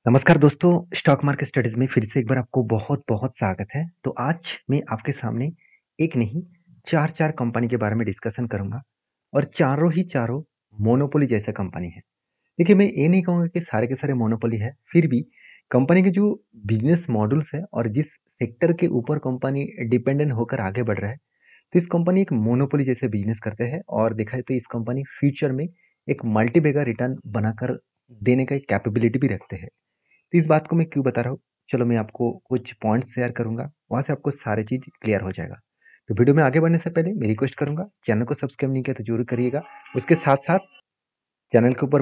नमस्कार दोस्तों, stock market studies में फिर से एक बार आपको बहुत-बहुत स्वागत है। तो आज मैं आपके सामने एक नहीं 4-4 कंपनी के बारे में डिस्कशन करूँगा और चारों ही चारों मोनोपोली जैसे कंपनी है। देखिए, मैं ये नहीं कहूँगा कि सारे के सारे मोनोपोली है, फिर भी कंपनी के जो बिज़नेस मॉडल्स है और जिस सेक्टर के ऊपर कंपनी डिपेंडेंट होकर आगे बढ़ रहा है, तो इस कंपनी एक मोनोपोली जैसे बिज़नेस करते हैं और देखा जाए तो इस कंपनी फ्यूचर में एक मल्टी बैगर रिटर्न बनाकर देने का एक कैपेबिलिटी भी रखते हैं। तो इस बात को मैं क्यों बता रहा हूँ? चलो मैं आपको कुछ पॉइंट्स शेयर करूँगा, वहाँ से आपको सारी चीज़ क्लियर हो जाएगा। तो वीडियो में आगे बढ़ने से पहले मैं रिक्वेस्ट करूँगा, चैनल को सब्सक्राइब नहीं किया तो ज़रूर करिएगा। उसके साथ-साथ चैनल के ऊपर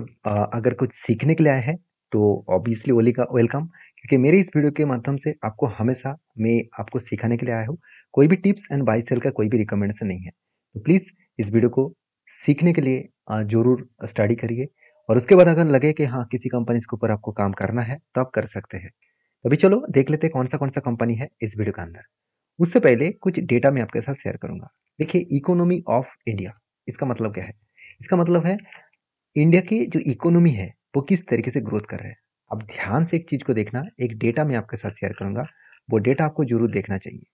अगर कुछ सीखने के लिए आए हैं, तो ऑब्वियसली ओली का वेलकम, क्योंकि मेरे इस वीडियो के माध्यम से आपको हमेशा मैं आपको सिखाने के लिए आया हूँ। कोई भी टिप्स एंड बाय सेल का कोई भी रिकमेंडेशन नहीं है। तो प्लीज़ इस वीडियो को सीखने के लिए ज़रूर स्टडी करिए और उसके बाद अगर लगे कि हाँ, किसी कंपनी के ऊपर आपको काम करना है, तो आप कर सकते हैं। अभी चलो देख लेते हैं कौन-सा कंपनी है इस वीडियो के अंदर। उससे पहले कुछ डेटा मैं आपके साथ शेयर करूँगा। देखिए, इकोनॉमी ऑफ इंडिया, इसका मतलब क्या है? इसका मतलब है इंडिया की जो इकोनॉमी है, वो किस तरीके से ग्रोथ कर रहा है। अब ध्यान से एक चीज़ को देखना, एक डेटा मैं आपके साथ शेयर करूँगा, वो डेटा आपको ज़रूर देखना चाहिए।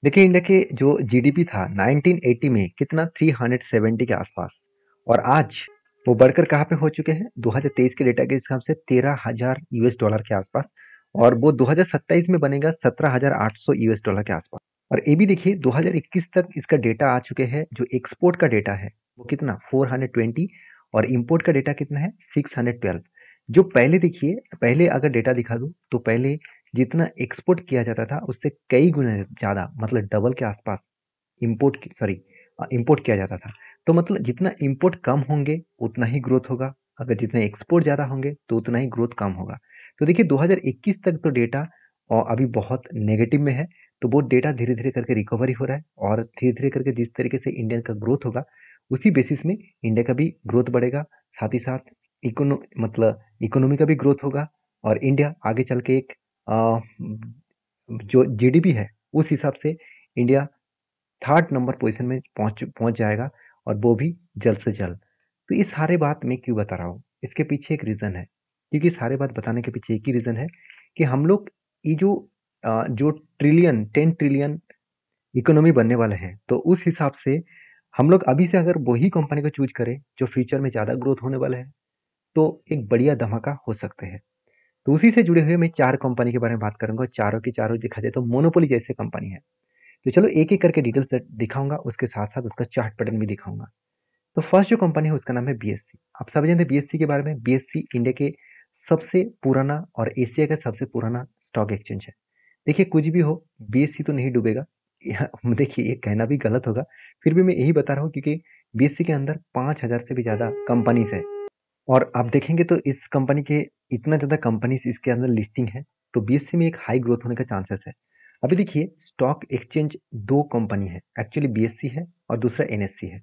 देखिए, इंडिया के जो जीडीपी था 1980 में कितना 370 के आसपास, और आज वो बढ़कर कहाँ पे हो चुके हैं 2023 के डेटा के हिसाब से 13,000 यूएस डॉलर के आसपास, और वो 2027 में बनेगा 17,800 यूएस डॉलर के आसपास। और ये भी देखिए 2021 तक इसका डेटा आ चुके हैं, जो एक्सपोर्ट का डेटा है वो कितना 420, और इंपोर्ट का डेटा कितना है 612। जो पहले देखिए, पहले अगर डेटा दिखा दूं तो पहले जितना एक्सपोर्ट किया जाता था उससे कई गुना ज़्यादा, मतलब डबल के आसपास इंपोर्ट किया जाता था। तो मतलब जितना इंपोर्ट कम होंगे उतना ही ग्रोथ होगा, अगर जितने एक्सपोर्ट ज़्यादा होंगे तो उतना ही ग्रोथ कम होगा। तो देखिए 2021 तक तो डेटा अभी बहुत नेगेटिव में है। तो वो डेटा धीरे धीरे करके रिकवरी हो रहा है, और धीरे धीरे करके जिस तरीके से इंडियन का ग्रोथ होगा उसी बेसिस में इंडिया का भी ग्रोथ बढ़ेगा। साथ ही साथ इकोनॉमी का भी ग्रोथ होगा, और इंडिया आगे चल के एक अ, जो जीडीपी है उस हिसाब से इंडिया थर्ड नंबर पोजीशन में पहुंच पहुंच जाएगा, और वो भी जल्द से जल्द। तो ये सारे बात मैं क्यों बता रहा हूँ, इसके पीछे एक रीज़न है, क्योंकि सारे बात बताने के पीछे एक ही रीज़न है कि हम लोग ये जो ट्रिलियन 10 ट्रिलियन इकोनॉमी बनने वाले हैं, तो उस हिसाब से हम लोग अभी से अगर वही कंपनी को चूज करें जो फ्यूचर में ज़्यादा ग्रोथ होने वाला है, तो एक बढ़िया धमाका हो सकते हैं। तो उसी से जुड़े हुए मैं चार कंपनी के बारे में बात करूंगा, चारों की चारों देखा जाए तो मोनोपोली जैसे कंपनी है। तो चलो एक एक करके डिटेल्स दिखाऊंगा, उसके साथ साथ उसका चार्ट पैटर्न भी दिखाऊंगा। तो फर्स्ट जो कंपनी है उसका नाम है बीएससी। आप सब जानते हैं बीएससी के बारे में। बीएससी इंडिया के सबसे पुराना और एशिया का सबसे पुराना स्टॉक एक्सचेंज है। देखिए कुछ भी हो, बीएससी तो नहीं डूबेगा। देखिए ये कहना भी गलत होगा, फिर भी मैं यही बता रहा हूँ क्योंकि बीएससी के अंदर 5,000 से भी ज़्यादा कंपनीज है। और आप देखेंगे तो इस कंपनी के इतना ज़्यादा कंपनीज इसके अंदर लिस्टिंग है, तो बीएससी में एक हाई ग्रोथ होने का चांसेस है। अभी देखिए स्टॉक एक्सचेंज दो कंपनी है, एक्चुअली बीएससी है और दूसरा एनएससी है।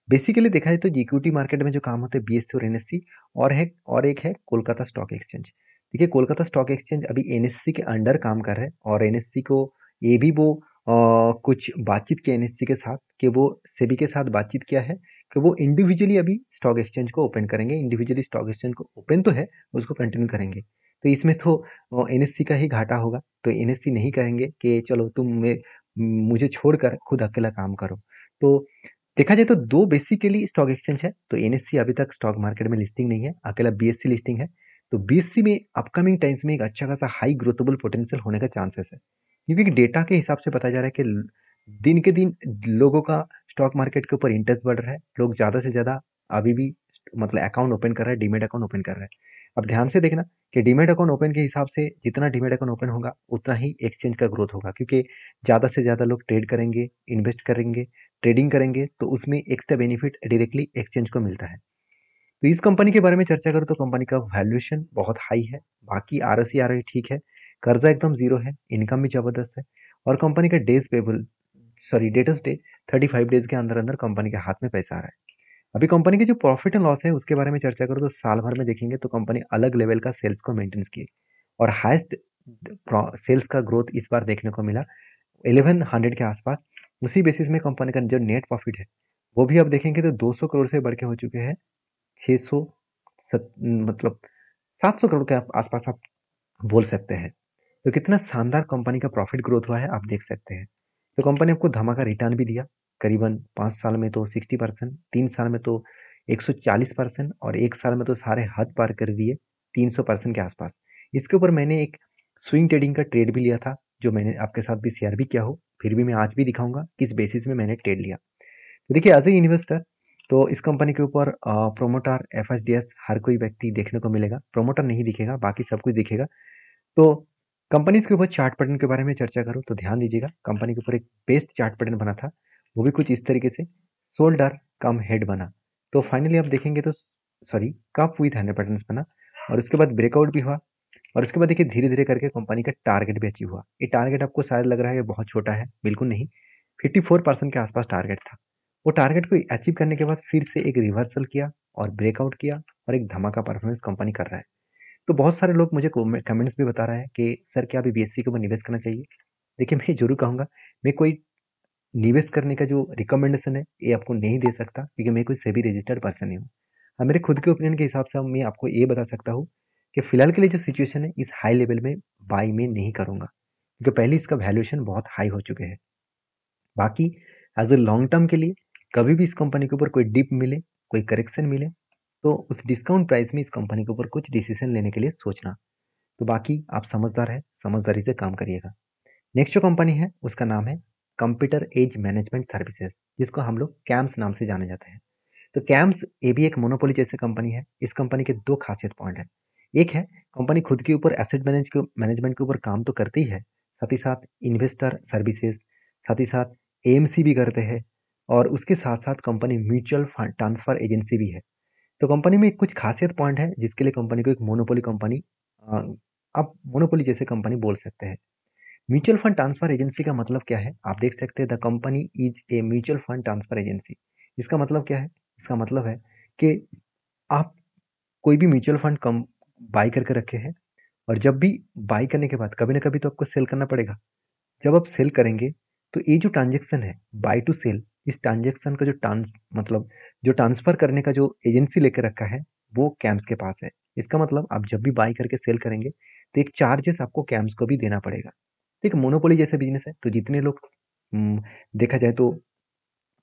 बेसिकली देखा जाए तो इक्विटी मार्केट में जो काम होते हैं बीएससी और एनएससी, और एक है कोलकाता स्टॉक एक्सचेंज। देखिए कोलकाता स्टॉक एक्सचेंज अभी एनएससी के अंडर काम कर रहा है, और एनएससी को ये भी वो कुछ बातचीत किया एनएससी के साथ, कि वो सेबी के साथ बातचीत किया है कि वो इंडिविजुअली अभी स्टॉक एक्सचेंज को ओपन करेंगे। इंडिविजुअली स्टॉक एक्सचेंज को ओपन तो है, उसको कंटिन्यू करेंगे। तो इसमें तो एनएससी का ही घाटा होगा, तो एनएससी नहीं कहेंगे कि चलो मुझे छोड़कर खुद अकेला काम करो। तो देखा जाए तो दो बेसिकली स्टॉक एक्सचेंज है, तो एनएससी अभी तक स्टॉक मार्केट में लिस्टिंग नहीं है, अकेला बीएससी लिस्टिंग है। तो बीएससी में अपकमिंग टाइम्स में एक अच्छा खासा हाई ग्रोथेबल पोटेंशियल होने का चांसेस है, क्योंकि डेटा के हिसाब से बताया जा रहा है कि दिन के दिन लोगों का स्टॉक मार्केट के ऊपर इंटरेस्ट बढ़ रहा है। लोग ज़्यादा से ज़्यादा अभी भी मतलब अकाउंट ओपन कर रहा है, डीमेट अकाउंट ओपन कर रहा है। अब ध्यान से देखना कि डीमेट अकाउंट ओपन के हिसाब से जितना डीमेट अकाउंट ओपन होगा उतना ही एक्सचेंज का ग्रोथ होगा, क्योंकि ज़्यादा से ज़्यादा लोग ट्रेड करेंगे, इन्वेस्ट करेंगे, ट्रेडिंग करेंगे, तो उसमें एक्स्ट्रा बेनिफिट डायरेक्टली एक्सचेंज को मिलता है। तो इस कंपनी के बारे में चर्चा करूँ तो कंपनी का वैल्यूएशन बहुत हाई है, बाकी आरओसी आरओई ठीक है, कर्जा एकदम जीरो है, इनकम भी जबरदस्त है, और कंपनी का डेटर्स डे 35 डेज के अंदर अंदर कंपनी के हाथ में पैसा आ रहा है। अभी कंपनी की जो प्रॉफिट एंड लॉस है उसके बारे में चर्चा करूँ तो साल भर में देखेंगे तो कंपनी अलग लेवल का सेल्स को मेंटेन की, और हाईएस्ट सेल्स का ग्रोथ इस बार देखने को मिला 1100 के आसपास। उसी बेसिस में कंपनी का जो नेट प्रॉफिट है वो भी अब देखेंगे तो 200 करोड़ से बढ़ के हो चुके हैं 600 मतलब 700 करोड़ के आसपास आप बोल सकते हैं। तो कितना शानदार कंपनी का प्रॉफिट ग्रोथ हुआ है आप देख सकते हैं। तो कंपनी आपको धमाका रिटर्न भी दिया, करीबन 5 साल में तो 60%, 3 साल में तो 140% और 1 साल में तो सारे हद पार कर दिए 300% के आसपास। इसके ऊपर मैंने एक स्विंग ट्रेडिंग का ट्रेड भी लिया था, जो मैंने आपके साथ भी शेयर भी किया हो, फिर भी मैं आज भी दिखाऊंगा किस बेसिस में मैंने ट्रेड लिया। तो देखिए एज ए इन्वेस्टर, तो इस कंपनी के ऊपर प्रोमोटर एफएसडीएस हर कोई व्यक्ति देखने को मिलेगा, प्रोमोटर नहीं दिखेगा, बाकी सब कुछ दिखेगा। तो कंपनीज के ऊपर चार्ट पैटर्न के बारे में चर्चा करूं तो ध्यान दीजिएगा, कंपनी के ऊपर एक बेस्ट चार्ट पैटर्न बना था, वो भी कुछ इस तरीके से शोल्डर कम हेड बना। तो फाइनली आप देखेंगे तो sorry cup with handle patterns बना, और उसके बाद ब्रेकआउट भी हुआ, और उसके बाद देखिए धीरे धीरे करके कंपनी का टारगेट भी अचीव हुआ। ये टारगेट आपको शायद लग रहा है ये बहुत छोटा है, बिल्कुल नहीं, 54% के आसपास टारगेट था। वो टारगेट को अचीव करने के बाद फिर से एक रिवर्सल किया और ब्रेकआउट किया, और एक धमाका परफॉर्मेंस कंपनी कर रहा है। तो बहुत सारे लोग मुझे कमेंट्स भी बता रहे हैं कि सर क्या अभी बीएससी के ऊपर निवेश करना चाहिए। देखिए मैं जरूर कहूँगा, मैं कोई निवेश करने का जो रिकमेंडेशन है ये आपको नहीं दे सकता, क्योंकि मैं कोई सेबी रजिस्टर्ड पर्सन नहीं हूँ। हाँ, मेरे खुद के ओपिनियन के हिसाब से मैं आपको ये बता सकता हूँ कि फिलहाल के लिए जो सिचुएशन है इस हाई लेवल में बाई में नहीं करूँगा, क्योंकि पहले इसका वैल्यूएशन बहुत हाई हो चुके हैं। बाकी एज ए लॉन्ग टर्म के लिए कभी भी इस कंपनी के ऊपर कोई डिप मिले, कोई करेक्शन मिले, तो उस डिस्काउंट प्राइस में इस कंपनी के ऊपर कुछ डिसीजन लेने के लिए सोचना। तो बाकी आप समझदार है, समझदारी से काम करिएगा। नेक्स्ट जो कंपनी है उसका नाम है कंप्यूटर एज मैनेजमेंट सर्विसेज, जिसको हम लोग कैम्स नाम से जाने जाते हैं। तो कैम्स ये भी एक मोनोपोली जैसे कंपनी है। इस कंपनी के दो खासियत पॉइंट है। एक है कंपनी खुद के ऊपर एसेट मैनेजमेंट के ऊपर काम तो करती है, साथ ही साथ इन्वेस्टर सर्विसेज, साथ ही साथ एएमसी भी करते हैं, और उसके साथ साथ company mutual fund transfer agency भी है। तो कंपनी में कुछ खासियत पॉइंट है जिसके लिए कंपनी को एक मोनोपोली कंपनी, आप मोनोपोली जैसे कंपनी बोल सकते हैं। म्यूचुअल फंड ट्रांसफर एजेंसी का मतलब क्या है आप देख सकते हैं, the company is a mutual fund transfer agency. इसका मतलब क्या है? इसका मतलब है कि आप कोई भी म्यूचुअल फंड कम बाई करके रखे हैं, और जब भी बाई करने के बाद कभी ना कभी तो आपको सेल करना पड़ेगा। जब आप सेल करेंगे तो ये जो ट्रांजेक्शन है बाय टू सेल, इस ट्रांजेक्शन का जो जो ट्रांसफर करने का जो एजेंसी लेकर रखा है वो कैम्स के पास है। इसका मतलब आप जब भी बाई करके सेल करेंगे तो एक चार्जेस आपको कैम्स को भी देना पड़ेगा। तो एक मोनोपोली जैसा बिजनेस है। तो जितने लोग देखा जाए तो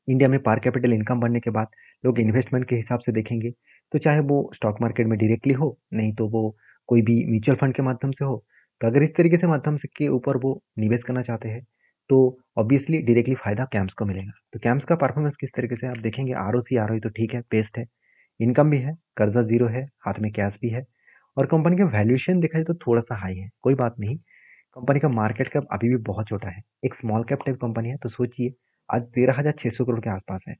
इंडिया में पर कैपिटल इनकम बढ़ने के बाद लोग इन्वेस्टमेंट के हिसाब से देखेंगे, तो चाहे वो स्टॉक मार्केट में डायरेक्टली हो, नहीं तो वो कोई भी म्यूचुअल फंड के माध्यम से हो। तो अगर इस तरीके से माध्यम से के ऊपर वो निवेश करना चाहते हैं तो ऑब्वियसली डायरेक्टली फायदा कैम्स को मिलेगा। तो कैम्स का परफॉर्मेंस किस तरीके से आप देखेंगे, आरओसी आरओई तो ठीक है, बेस्ट है, इनकम भी है, कर्जा जीरो है, हाथ में कैश भी है, और कंपनी का वैल्यूएशन देखा जाए तो थोड़ा सा हाई है, कोई बात नहीं। कंपनी का मार्केट कैप अभी भी बहुत छोटा है, एक स्मॉल कैप टाइप कंपनी है। तो सोचिए आज 13,600 करोड़ के आसपास है।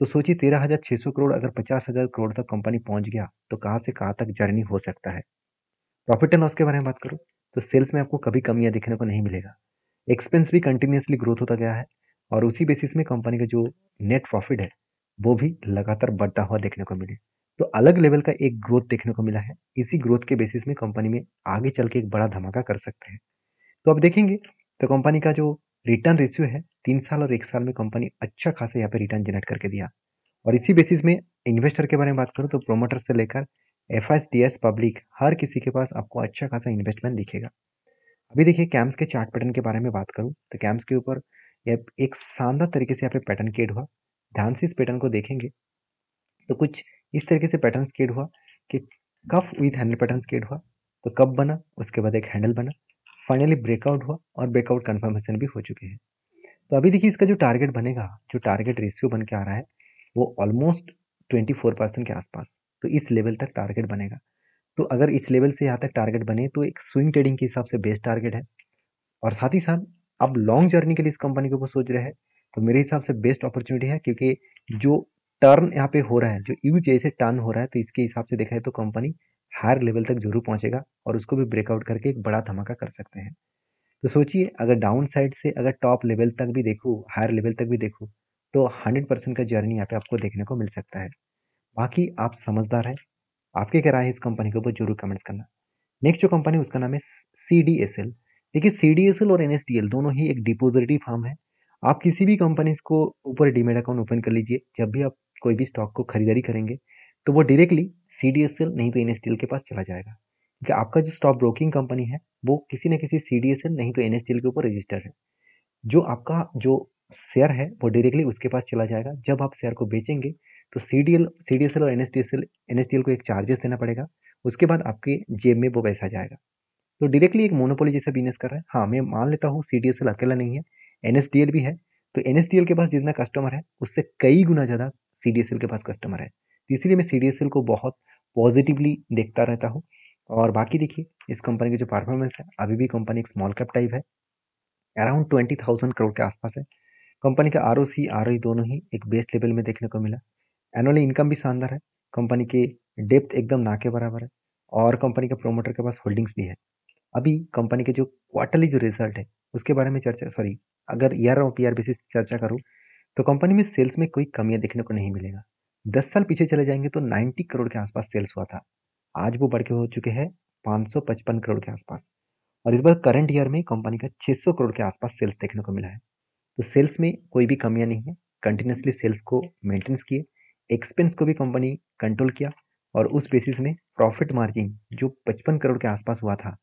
तो सोचिए 13,600 करोड़ अगर 50,000 करोड़ तक कंपनी पहुंच गया तो कहाँ से कहाँ तक जर्नी हो सकता है। प्रॉफिट एंड लॉस के बारे में बात करूँ तो सेल्स में आपको कभी कमियां देखने को नहीं मिलेगा। एक्सपेंस भी कंटिन्यूसली ग्रोथ होता गया है, और उसी बेसिस में कंपनी का जो नेट प्रॉफिट है वो भी लगातार बढ़ता हुआ देखने को मिले। तो अलग लेवल का एक ग्रोथ देखने को मिला है। इसी ग्रोथ के बेसिस में कंपनी में आगे चल के एक बड़ा धमाका कर सकते हैं। तो अब देखेंगे तो कंपनी का जो रिटर्न रेशियो है 3 साल और 1 साल में कंपनी अच्छा खासा यहाँ पे रिटर्न जनरेट करके दिया। और इसी बेसिस में इन्वेस्टर के बारे में बात करूँ तो प्रोमोटर से लेकर एफआईएस पब्लिक हर किसी के पास आपको अच्छा खासा इन्वेस्टमेंट दिखेगा। अभी देखिए कैम्स के चार्ट पैटर्न के बारे में बात करूँ तो कैम्स के ऊपर एक शानदार तरीके से यहाँ पे पैटर्न क्रिएट हुआ। ध्यान से इस पैटर्न को देखेंगे तो कुछ इस तरीके से पैटर्न क्रिएट हुआ कि cough with handle pattern create हुआ। तो कप बना, उसके बाद एक हैंडल बना, फाइनली ब्रेकआउट हुआ, और ब्रेकआउट कन्फर्मेशन भी हो चुके हैं। तो अभी देखिए इसका जो टारगेट बनेगा, जो टारगेट रेशियो बन के आ रहा है वो ऑलमोस्ट 24% के आसपास। तो इस लेवल तक टारगेट बनेगा। तो अगर इस लेवल से यहाँ तक टारगेट बने तो एक स्विंग ट्रेडिंग के हिसाब से बेस्ट टारगेट है। और साथ ही साथ आप लॉन्ग जर्नी के लिए इस कंपनी के ऊपर सोच रहे हैं तो मेरे हिसाब से बेस्ट अपॉर्चुनिटी है, क्योंकि जो टर्न यहाँ पे हो रहा है, जो यू जैसे टर्न हो रहा है, तो इसके हिसाब से देखा है तो कंपनी हायर लेवल तक जरूर पहुंचेगा, और उसको भी ब्रेकआउट करके एक बड़ा धमाका कर सकते हैं। तो सोचिए अगर डाउन साइड से अगर टॉप लेवल तक भी देखूँ, हायर लेवल तक भी देखूँ, तो 100% का जर्नी यहाँ पे आपको देखने को मिल सकता है। बाकी आप समझदार है, आपके क्या राय है इस कंपनी के ऊपर जरूर कमेंट्स करना। नेक्स्ट जो कंपनी उसका नाम है CDSL। देखिए CDSL और NSDL दोनों ही एक डिपोजिटरी फर्म है। आप किसी भी कंपनी को ऊपर डीमेट अकाउंट ओपन कर लीजिए, जब भी आप कोई भी स्टॉक को खरीदारी करेंगे तो वो डायरेक्टली CDSL नहीं तो NSDL के पास चला जाएगा। कि आपका जो स्टॉक ब्रोकिंग कंपनी है वो किसी न किसी CDSL नहीं तो NSDL के ऊपर रजिस्टर है। जो आपका जो शेयर है वो डायरेक्टली उसके पास चला जाएगा। जब आप शेयर को बेचेंगे तो CDSL और NSDL को एक चार्जेस देना पड़ेगा। उसके बाद आपके जेब में वो पैसा जाएगा। तो डायरेक्टली एक मोनोपोली जैसा बिजनेस कर रहा है। हाँ, मैं मान लेता हूँ CDSL अकेला नहीं है, NSDL भी है। तो NSDL के पास जितना कस्टमर है उससे कई गुना ज़्यादा CDSL के पास कस्टमर है। तो इसीलिए मैं CDSL को बहुत पॉजिटिवली देखता रहता हूँ। और बाकी देखिए इस कंपनी की जो परफॉर्मेंस है, अभी भी कंपनी एक स्मॉल कैप टाइप है, अराउंड 20,000 करोड़ के आसपास है। कंपनी का ROC ROE दोनों ही एक बेस्ट लेवल में देखने को मिला। एनुअल इनकम भी शानदार है। कंपनी के डेप्थ एकदम ना के बराबर है और कंपनी के प्रोमोटर के पास होल्डिंग्स भी है। अभी कंपनी के जो क्वार्टरली जो रिजल्ट है उसके बारे में अगर ईयर ऑफ ईयर बेसिस चर्चा करूँ तो कंपनी में सेल्स में कोई कमियां देखने को नहीं मिलेगा। 10 साल पीछे चले जाएंगे तो 90 करोड़ के आसपास सेल्स हुआ था। आज वो बढ़ के हो चुके हैं 555 करोड़ के आसपास। और इस बार करंट ईयर में कंपनी का 600 करोड़ के आसपास सेल्स देखने को मिला है। तो सेल्स में कोई भी कमियां नहीं है, कंटिन्यूसली सेल्स को मेंटेनेंस किए, एक्सपेंस को भी कंपनी कंट्रोल किया और उस बेसिस में प्रॉफिट मार्जिन जो 55 करोड़ के आसपास हुआ था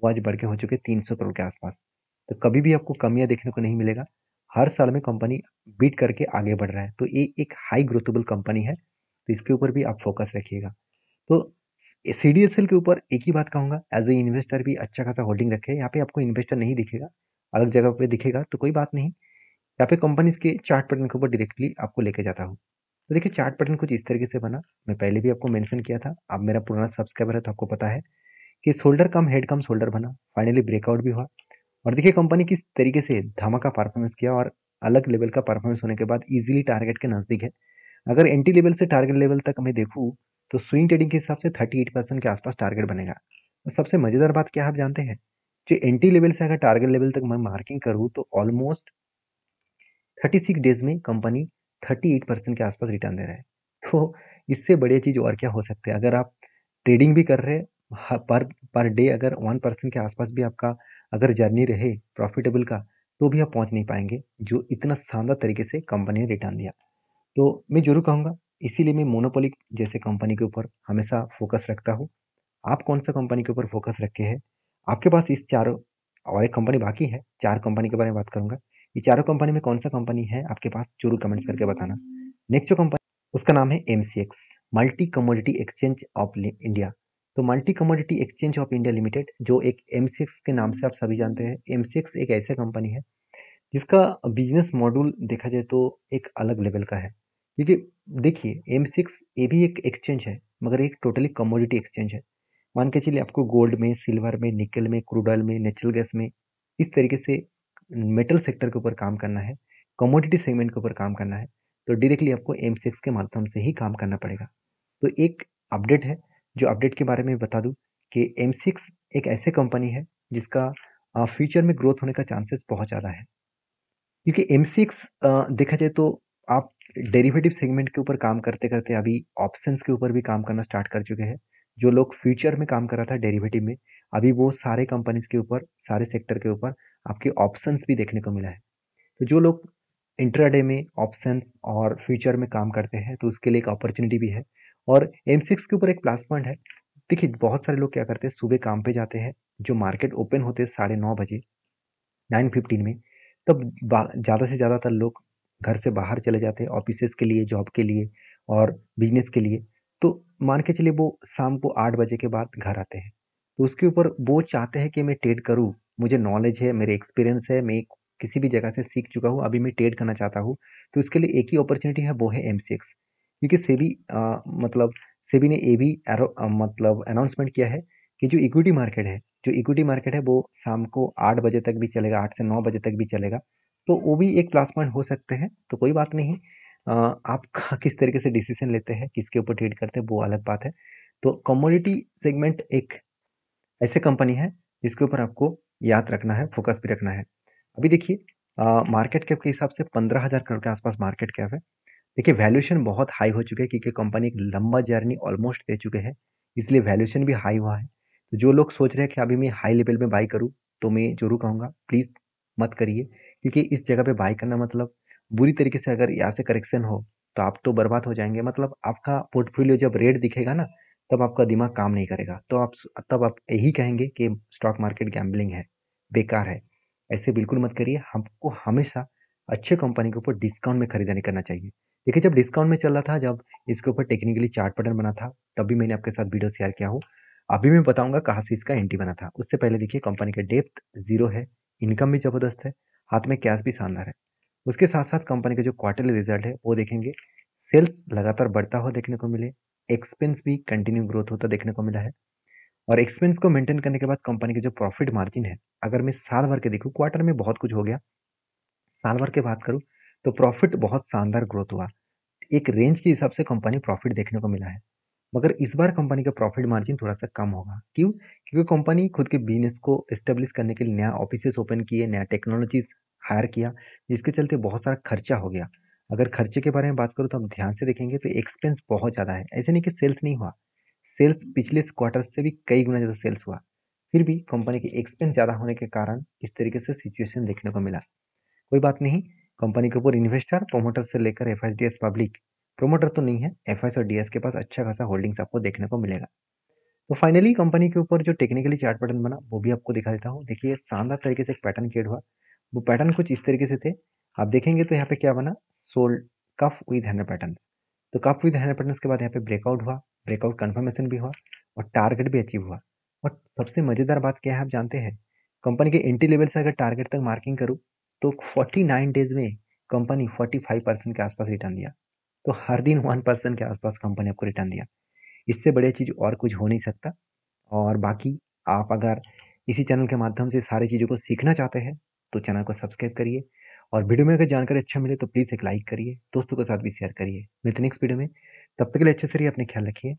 वो आज बढ़ के हो चुके 300 करोड़ के आसपास। तो कभी भी आपको कमियां देखने को नहीं मिलेगा। हर साल में कंपनी बीट करके आगे बढ़ रहा है। तो ये एक हाई ग्रोथेबल कंपनी है, तो इसके ऊपर भी आप फोकस रखिएगा। तो CDSL के ऊपर एक ही बात कहूंगा, एज ए इन्वेस्टर भी अच्छा खासा होल्डिंग रखे। यहाँ पे आपको इन्वेस्टर नहीं दिखेगा, अलग जगह पे दिखेगा तो कोई बात नहीं। यहाँ पे कंपनीज के चार्ट पैटर्न के ऊपर डायरेक्टली आपको लेके जाता हूँ। तो देखिए चार्ट पैटर्न कुछ इस तरीके से बना। मैं पहले भी आपको मेंशन किया था, आप मेरा पुराना सब्सक्राइबर है तो आपको पता है कि शोल्डर कम हेड कम शोल्डर बना, फाइनली ब्रेकआउट भी हुआ। और देखिए कंपनी किस तरीके से धमाका परफॉर्मेंस किया और अलग लेवल का परफॉर्मेंस होने के बाद इजीली टारगेट के नजदीक है। अगर एंटी लेवल से टारगेट लेवल तक मैं देखूँ तो स्विंग ट्रेडिंग के हिसाब से 38% के आसपास टारगेट बनेगा। और सबसे मजेदार बात क्या आप जानते हैं, जो एंटी लेवल से अगर टारगेट लेवल तक मैं मार्किंग करूँ तो ऑलमोस्ट 36 डेज में कंपनी 38% के आसपास रिटर्न दे रहा है। तो इससे बढ़िया चीज़ और क्या हो सकती है। अगर आप ट्रेडिंग भी कर रहे हैं, पर पर डे अगर 1% के आसपास भी आपका अगर जर्नी रहे प्रॉफिटेबल का, तो भी आप पहुंच नहीं पाएंगे जो इतना शानदार तरीके से कंपनी ने रिटर्न दिया। तो मैं जरूर कहूँगा, इसीलिए मैं मोनोपोली जैसे कंपनी के ऊपर हमेशा फोकस रखता हूँ। आप कौन सा कंपनी के ऊपर फोकस रखे हैं? आपके पास इस चारों और एक कंपनी बाकी है, 4 कंपनी के बारे में बात करूंगा। ये चारों कंपनी में कौन सा कंपनी है आपके पास, जरूर कमेंट्स करके बताना। नेक्स्ट जो कंपनी उसका नाम है MCX, multi commodity exchange of India. तो multi commodity exchange of India limited, जो एक MCX के नाम से आप सभी जानते हैं। MCX एक ऐसा कंपनी है जिसका बिजनेस मॉड्यूल देखा जाए तो एक अलग लेवल का है। क्योंकि देखिए M6 ये भी एक एक्सचेंज है, मगर एक टोटली कमोडिटी एक्सचेंज है। मान के चलिए आपको गोल्ड में, सिल्वर में, निकल में, क्रूड ऑयल में, नेचुरल गैस में, इस तरीके से मेटल सेक्टर के ऊपर काम करना है, कमोडिटी सेगमेंट के ऊपर काम करना है, तो डायरेक्टली आपको M6 के माध्यम से ही काम करना पड़ेगा। तो एक अपडेट है, जो अपडेट के बारे में बता दूं कि M6 एक ऐसे कंपनी है जिसका फ्यूचर में ग्रोथ होने का चांसेस बहुत ज़्यादा है। क्योंकि M6 देखा जाए तो आप डेरिवेटिव सेगमेंट के ऊपर काम करते करते अभी ऑप्शंस के ऊपर भी काम करना स्टार्ट कर चुके हैं। जो लोग फ्यूचर में काम कर रहा था डेरिवेटिव में, अभी वो सारे कंपनीज के ऊपर, सारे सेक्टर के ऊपर आपके ऑप्शंस भी देखने को मिला है। तो जो लोग इंट्राडे में ऑप्शंस और फ्यूचर में काम करते हैं तो उसके लिए एक अपॉर्चुनिटी भी है। और M6 के ऊपर एक प्लस पॉइंट है। देखिए बहुत सारे लोग क्या करते हैं, सुबह काम पे जाते हैं, जो मार्केट ओपन होते हैं 9:30 बजे, 9:15 में, तब ज़्यादा से ज़्यादातर लोग घर से बाहर चले जाते हैं ऑफिसेज के लिए, जॉब के लिए और बिजनेस के लिए। तो मान के चलिए वो शाम को 8 बजे के बाद घर आते हैं। तो उसके ऊपर वो चाहते हैं कि मैं ट्रेड करूँ, मुझे नॉलेज है, मेरे एक्सपीरियंस है, मैं किसी भी जगह से सीख चुका हूँ, अभी मैं ट्रेड करना चाहता हूँ। तो इसके लिए एक ही अपॉर्चुनिटी है, वो है M6। क्योंकि सेबी ने ये भी मतलब अनाउंसमेंट किया है कि जो इक्विटी मार्केट है वो शाम को 8 बजे तक भी चलेगा, 8 से 9 बजे तक भी चलेगा। तो वो भी एक प्लस पॉइंट हो सकते हैं। तो कोई बात नहीं, आपका किस तरीके से डिसीजन लेते हैं, किसके ऊपर ट्रेड करते हैं, वो अलग बात है। तो कमोडिटी सेगमेंट एक ऐसे कंपनी है जिसके ऊपर आपको याद रखना है, फोकस भी रखना है। अभी देखिए मार्केट कैप के हिसाब से 15,000 करोड़ के आसपास मार्केट कैप है। देखिए वैल्यूएशन बहुत हाई हो चुके हैं क्योंकि कंपनी एक लंबा जर्नी ऑलमोस्ट दे चुके हैं, इसलिए वैल्यूएशन भी हाई हुआ है। तो जो लोग सोच रहे हैं कि अभी मैं हाई लेवल में बाई करूं, तो मैं जरूर कहूंगा प्लीज़ मत करिए। क्योंकि इस जगह पे बाई करना मतलब बुरी तरीके से अगर यहाँ से करेक्शन हो तो आप तो बर्बाद हो जाएंगे। मतलब आपका पोर्टफोलियो जब रेड दिखेगा ना, तब आपका दिमाग काम नहीं करेगा। तब आप यही कहेंगे कि स्टॉक मार्केट गैम्बलिंग है, बेकार है। ऐसे बिल्कुल मत करिए। हमको हमेशा अच्छे कंपनी के ऊपर डिस्काउंट में खरीदारी करना चाहिए। देखिए, जब डिस्काउंट में चल रहा था, जब इसके ऊपर टेक्निकली चार्ट पैटर्न बना था, तब भी मैंने आपके साथ वीडियो शेयर किया हूँ। अभी मैं बताऊंगा कहाँ से इसका एंट्री बना था। उससे पहले देखिए, कंपनी का डेप्थ जीरो है, इनकम भी जबरदस्त है, हाथ में कैश भी शानदार है। उसके साथ साथ कंपनी का जो क्वार्टरली रिजल्ट है वो देखेंगे, सेल्स लगातार बढ़ता हुआ देखने को मिले, एक्सपेंस भी कंटिन्यू ग्रोथ होता देखने को मिला है। और एक्सपेंस को मेंटेन करने के बाद कंपनी के जो प्रॉफिट मार्जिन है, अगर मैं साल भर के देखूं, क्वार्टर में बहुत कुछ हो गया, साल भर के बात करूं तो प्रॉफिट बहुत शानदार ग्रोथ हुआ। एक रेंज के हिसाब से कंपनी प्रॉफिट देखने को मिला है। मगर इस बार कंपनी का प्रॉफिट मार्जिन थोड़ा सा कम होगा। क्यों? क्योंकि कंपनी खुद के बिजनेस को एस्टेब्लिश करने के लिए नया ऑफिसेस ओपन किए, नया टेक्नोलॉजीज हायर किया, जिसके चलते बहुत सारा खर्चा हो गया। अगर खर्चे के बारे में बात करूँ तो आप ध्यान से देखेंगे तो एक्सपेंस बहुत ज़्यादा है। ऐसे नहीं कि सेल्स नहीं हुआ, सेल्स पिछले क्वार्टर से भी कई गुना ज़्यादा सेल्स हुआ। फिर भी कंपनी के एक्सपेंस ज़्यादा होने के कारण इस तरीके से सिचुएशन देखने को मिला। कोई बात नहीं, कंपनी के ऊपर इन्वेस्टर, प्रोमोटर से लेकर एफआईडीएस पब्लिक, प्रोमोटर तो नहीं है, एफआईएस और डीएस के पास अच्छा खासा होल्डिंग्स आपको देखने को मिलेगा। तो फाइनली कंपनी के ऊपर जो टेक्निकली चार्ट पैटर्न बना वो भी आपको दिखा देता हूँ। देखिए, शानदार तरीके से एक पैटर्न क्रिएट हुआ। वो पैटर्न कुछ इस तरीके से थे, आप देखेंगे तो यहाँ पे क्या बना, sold cuff with handle pattern. तो कफ विद हैंडल पैटर्न के बाद यहाँ पे ब्रेकआउट हुआ, ब्रेकआउट कंफर्मेशन भी हुआ और टारगेट भी अचीव हुआ। और सबसे मजेदार बात क्या है आप जानते हैं, कंपनी के एंट्री लेवल से अगर टारगेट तक मार्किंग करूँ तो 49 डेज में कंपनी 45% के आसपास रिटर्न दिया। तो हर दिन 1% के आसपास कंपनी आपको रिटर्न दिया। इससे बढ़िया चीज़ और कुछ हो नहीं सकता। और बाकी, आप अगर इसी चैनल के माध्यम से सारी चीज़ों को सीखना चाहते हैं तो चैनल को सब्सक्राइब करिए। और वीडियो में अगर जानकारी अच्छा मिले तो प्लीज़ एक लाइक करिए, दोस्तों के साथ भी शेयर करिए। मिलते हैं नेक्स्ट वीडियो में, तब तक के लिए अच्छे से रहिए, अपने ख्याल रखिए।